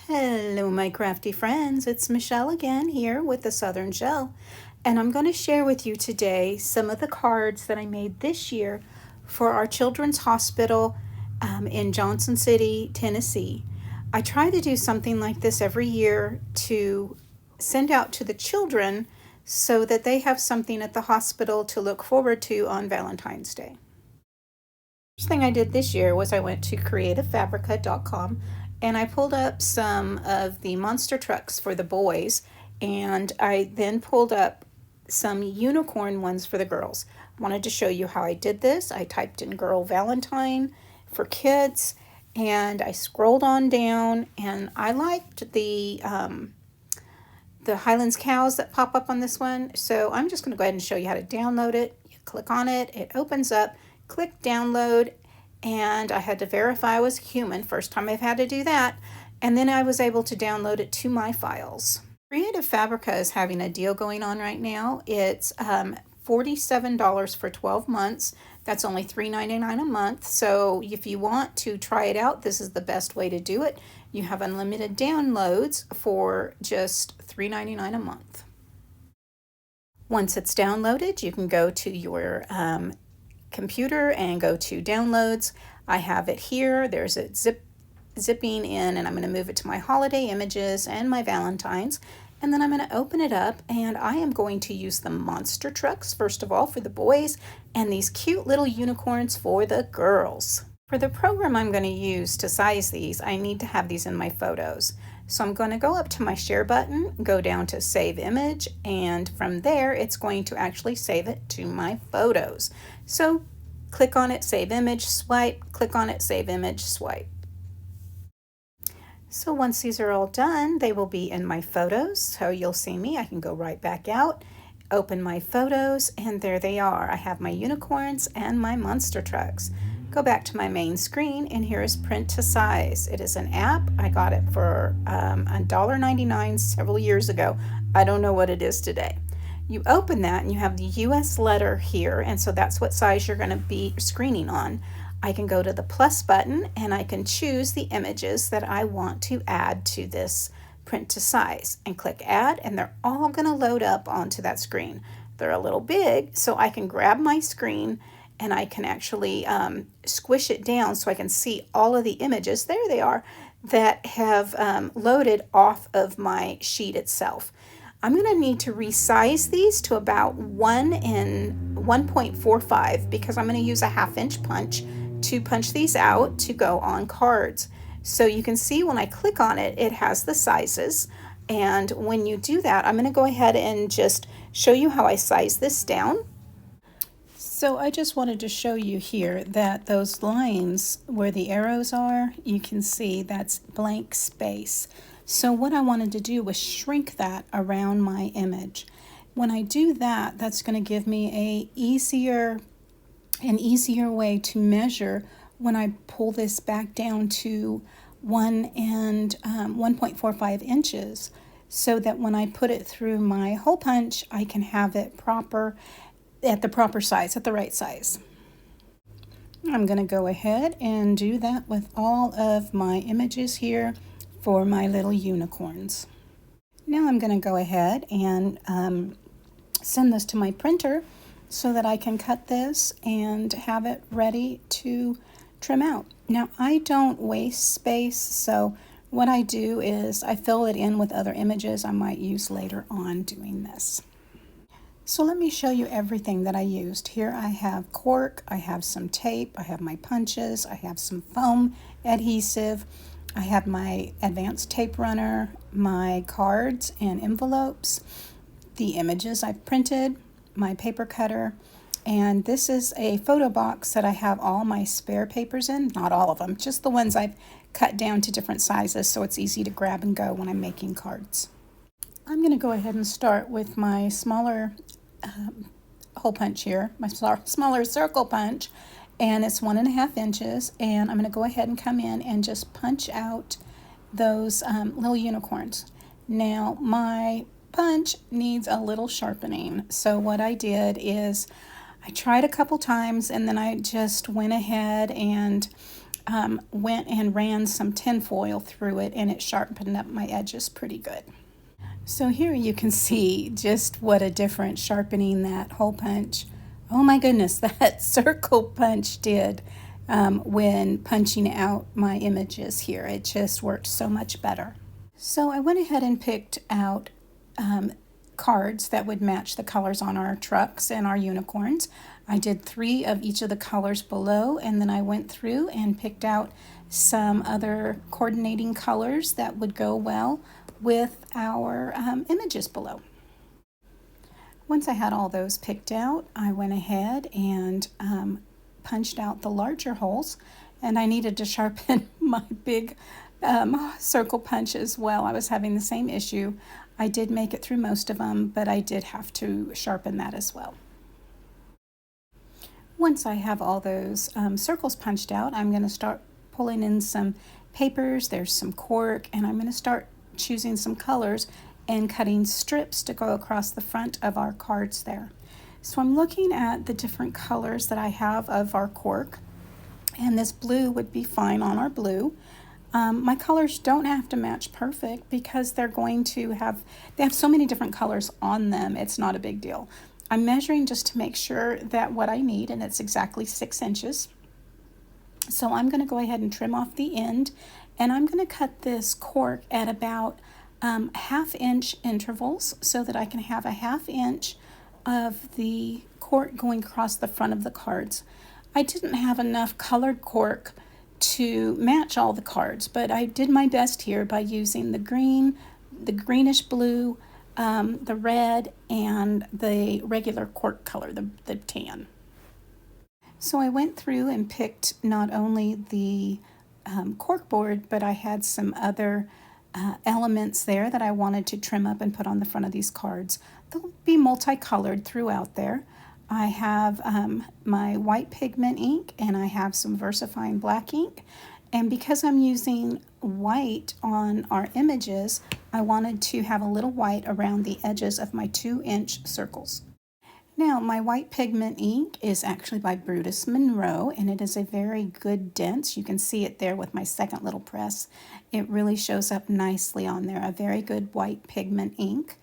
Hello, my crafty friends. It's Michelle again here with the Southern Shell, and I'm going to share with you today some of the cards that I made this year for our children's hospital in Johnson City, Tennessee. I try to do something like this every year to send out to the children so that they have something at the hospital to look forward to on Valentine's Day. First thing I did this year was I went to creativefabrica.com and I pulled up some of the monster trucks for the boys, and I then pulled up some unicorn ones for the girls. I wanted to show you how I did this. I typed in girl Valentine for kids, and I scrolled on down, and I liked the Highlands cows that pop up on this one. So I'm just going to go ahead and show you how to download it. You click on it, it opens up, click download, and I had to verify I was human. First time I've had to do that. And then I was able to download it to my files. Creative Fabrica is having a deal going on right now. It's $47 for 12 months. That's only $3.99 a month. So if you want to try it out, this is the best way to do it. You have unlimited downloads for just $3.99 a month. Once it's downloaded, you can go to your computer and go to downloads. I have it here. There's a zipping in, and I'm going to move it to my holiday images and my Valentines. And then I'm going to open it up, and I am going to use the monster trucks, first of all, for the boys, and these cute little unicorns for the girls. For the program I'm going to use to size these, I need to have these in my photos. So I'm going to go up to my share button, go down to save image, and from there it's going to actually save it to my photos. So click on it, save image, swipe, click on it, save image, swipe. So once these are all done, they will be in my photos. So you'll see me, I can go right back out, open my photos, and there they are. I have my unicorns and my monster trucks. Go back to my main screen, and here is print to size. It is an app. I got it for $1.99 several years ago. I don't know what it is today. You open that and you have the US letter here, and so that's what size you're going to be screening on. I can go to the plus button and I can choose the images that I want to add to this print to size and click add, and they're all going to load up onto that screen. They're a little big, so I can grab my screen and I can actually squish it down so I can see all of the images, there they are, that have loaded off of my sheet itself. I'm going to need to resize these to about 1 and 1.45 because I'm going to use a 1/2-inch punch to punch these out to go on cards. So you can see when I click on it, it has the sizes. And when you do that, I'm going to go ahead and just show you how I size this down. So I just wanted to show you here that those lines where the arrows are, you can see that's blank space. So what I wanted to do was shrink that around my image. When I do that, that's going to give me an easier way to measure when I pull this back down to 1.45 inches, so that when I put it through my hole punch, I can have it proper at the proper size, at the right size. I'm going to go ahead and do that with all of my images here for my little unicorns. Now I'm going to go ahead and send this to my printer so that I can cut this and have it ready to trim out. Now I don't waste space, so what I do is I fill it in with other images I might use later on doing this. So let me show you everything that I used. Here I have cork, I have some tape, I have my punches, I have some foam adhesive, I have my advanced tape runner, my cards and envelopes, the images I've printed, my paper cutter, and this is a photo box that I have all my spare papers in, not all of them, just the ones I've cut down to different sizes so it's easy to grab and go when I'm making cards. I'm going to go ahead and start with my smaller hole punch here, my smaller circle punch, and it's 1.5 inches, and I'm going to go ahead and come in and just punch out those little unicorns. Now my punch needs a little sharpening, so what I did is I tried a couple times and then I just went ahead and went and ran some tin foil through it, and it sharpened up my edges pretty good. So here you can see just what a difference sharpening that hole punch, oh my goodness, that circle punch did when punching out my images here. It just worked so much better. So I went ahead and picked out cards that would match the colors on our trucks and our unicorns. I did 3 of each of the colors below, and then I went through and picked out some other coordinating colors that would go well with our images below. Once I had all those picked out, I went ahead and punched out the larger holes, and I needed to sharpen my big circle punch as well. I was having the same issue. I did make it through most of them, but I did have to sharpen that as well. Once I have all those circles punched out, I'm going to start pulling in some papers. There's some cork, and I'm going to start choosing some colors and cutting strips to go across the front of our cards there. So I'm looking at the different colors that I have of our cork, and this blue would be fine on our blue. My colors don't have to match perfect because they have so many different colors on them, it's not a big deal. I'm measuring just to make sure that what I need, and it's exactly 6 inches. So I'm going to go ahead and trim off the end, and I'm going to cut this cork at about 1/2 inch intervals so that I can have 1/2 inch of the cork going across the front of the cards. I didn't have enough colored cork to match all the cards, but I did my best here by using the green, the greenish blue, the red, and the regular cork color, the tan. So I went through and picked not only the cork board, but I had some other elements there that I wanted to trim up and put on the front of these cards. They'll be multicolored throughout there. I have my white pigment ink, and I have some VersaFine black ink. And because I'm using white on our images, I wanted to have a little white around the edges of my 2-inch circles. Now, my white pigment ink is actually by Brutus Monroe, and it is a very good dense. You can see it there with my second little press. It really shows up nicely on there, a very good white pigment ink.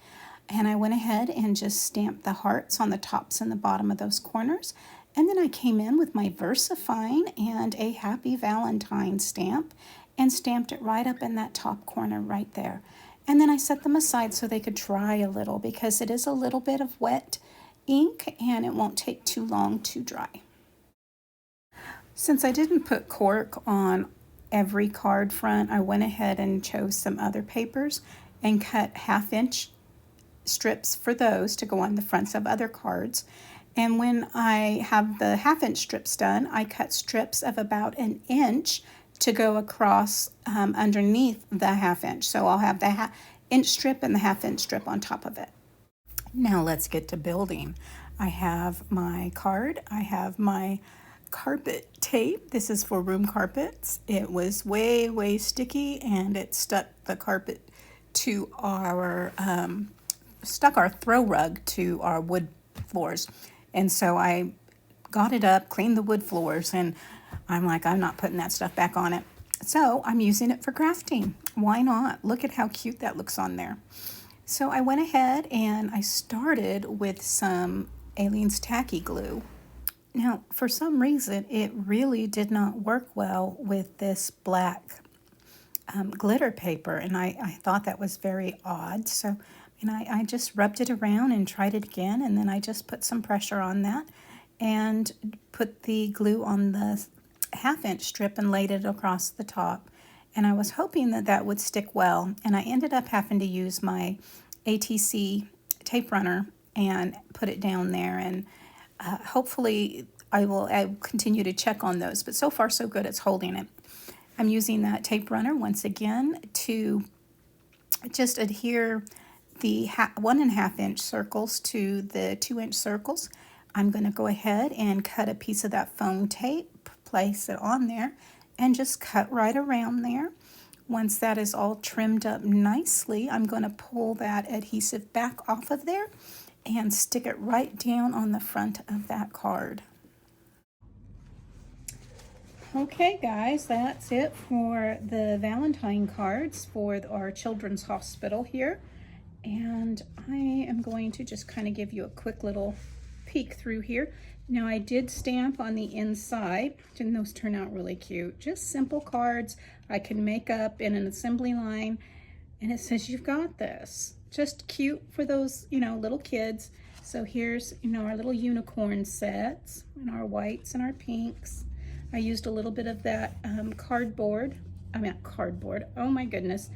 And I went ahead and just stamped the hearts on the tops and the bottom of those corners. And then I came in with my VersaFine and a Happy Valentine stamp and stamped it right up in that top corner right there. And then I set them aside so they could dry a little because it is a little bit of wet ink and it won't take too long to dry. Since I didn't put cork on every card front, I went ahead and chose some other papers and cut 1/2 inch strips for those to go on the fronts of other cards. And when I have the 1/2 inch strips done, I cut strips of about 1 inch to go across underneath the 1/2 inch. So I'll have the 1/2 inch strip and the 1/2 inch strip on top of it. Now let's get to building. I have my card. I have my carpet tape. This is for room carpets. It was way, way sticky, and it stuck the carpet to our stuck our throw rug to our wood floors. And so I got it up, cleaned the wood floors, and I'm like, I'm not putting that stuff back on it. So I'm using it for crafting. Why not? Look at how cute that looks on there. So I went ahead and I started with some Aleene's Tacky Glue. Now, for some reason, it really did not work well with this black glitter paper, and I thought that was very odd. So I just rubbed it around and tried it again, and then I just put some pressure on that and put the glue on the 1/2 inch strip and laid it across the top. And I was hoping that that would stick well, and I ended up having to use my ATC tape runner and put it down there, and hopefully I will continue to check on those, but so far so good, it's holding it. I'm using that tape runner once again to just adhere the 1.5 inch circles to the 2-inch circles. I'm going to go ahead and cut a piece of that foam tape, place it on there, and just cut right around there. Once that is all trimmed up nicely, I'm going to pull that adhesive back off of there and stick it right down on the front of that card. Okay, guys, that's it for the Valentine cards for our children's hospital here. And I am going to just kind of give you a quick little peek through here. Now, I did stamp on the inside. Didn't those turn out really cute? Just simple cards I can make up in an assembly line. And it says, "You've got this." Just cute for those, little kids. So here's, our little unicorn sets and our whites and our pinks. I used a little bit of that cardboard. Oh my goodness.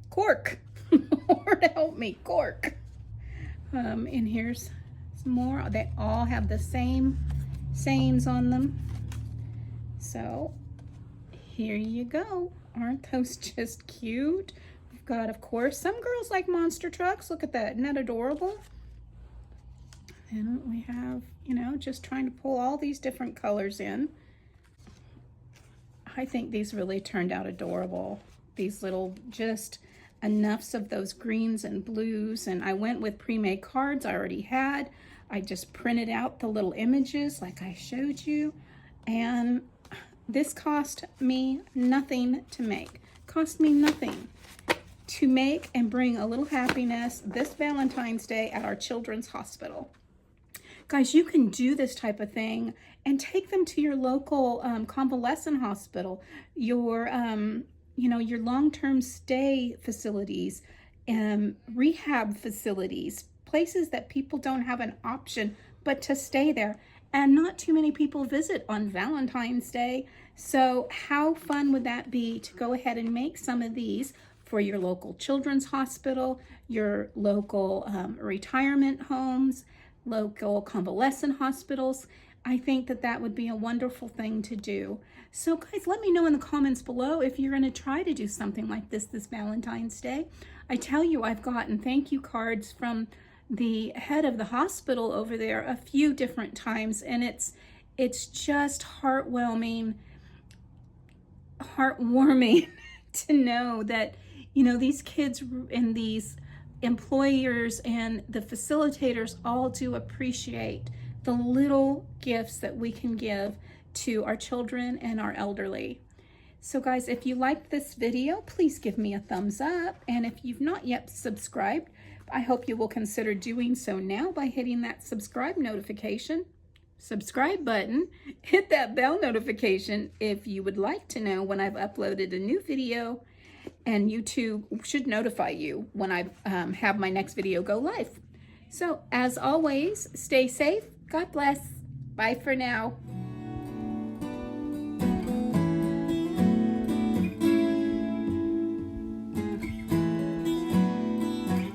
Cork. Lord help me, cork. And here's some more. They all have the same sayings on them. So here you go. Aren't those just cute? We've got, of course, some girls like monster trucks. Look at that. Isn't that adorable? And we have, just trying to pull all these different colors in. I think these really turned out adorable. These little, just enoughs of those greens and blues. And I went with pre-made cards I already had. I just printed out the little images like I showed you. And this cost me nothing to make. Cost me nothing to make and bring a little happiness this Valentine's Day at our children's hospital. Guys, you can do this type of thing and take them to your local convalescent hospital, your long-term stay facilities, rehab facilities, places that people don't have an option but to stay there. And not too many people visit on Valentine's Day. So how fun would that be to go ahead and make some of these for your local children's hospital, your local retirement homes, local convalescent hospitals. I think that that would be a wonderful thing to do. So guys, let me know in the comments below if you're going to try to do something like this Valentine's Day. I tell you, I've gotten thank you cards from the head of the hospital over there a few different times, and it's just heartwarming to know that these kids and these employers and the facilitators all do appreciate the little gifts that we can give to our children and our elderly. So guys, if you liked this video, please give me a thumbs up. And if you've not yet subscribed, I hope you will consider doing so now by hitting that subscribe button. Hit that bell notification if you would like to know when I've uploaded a new video. And YouTube should notify you when I have my next video go live. So as always, stay safe. God bless. Bye for now.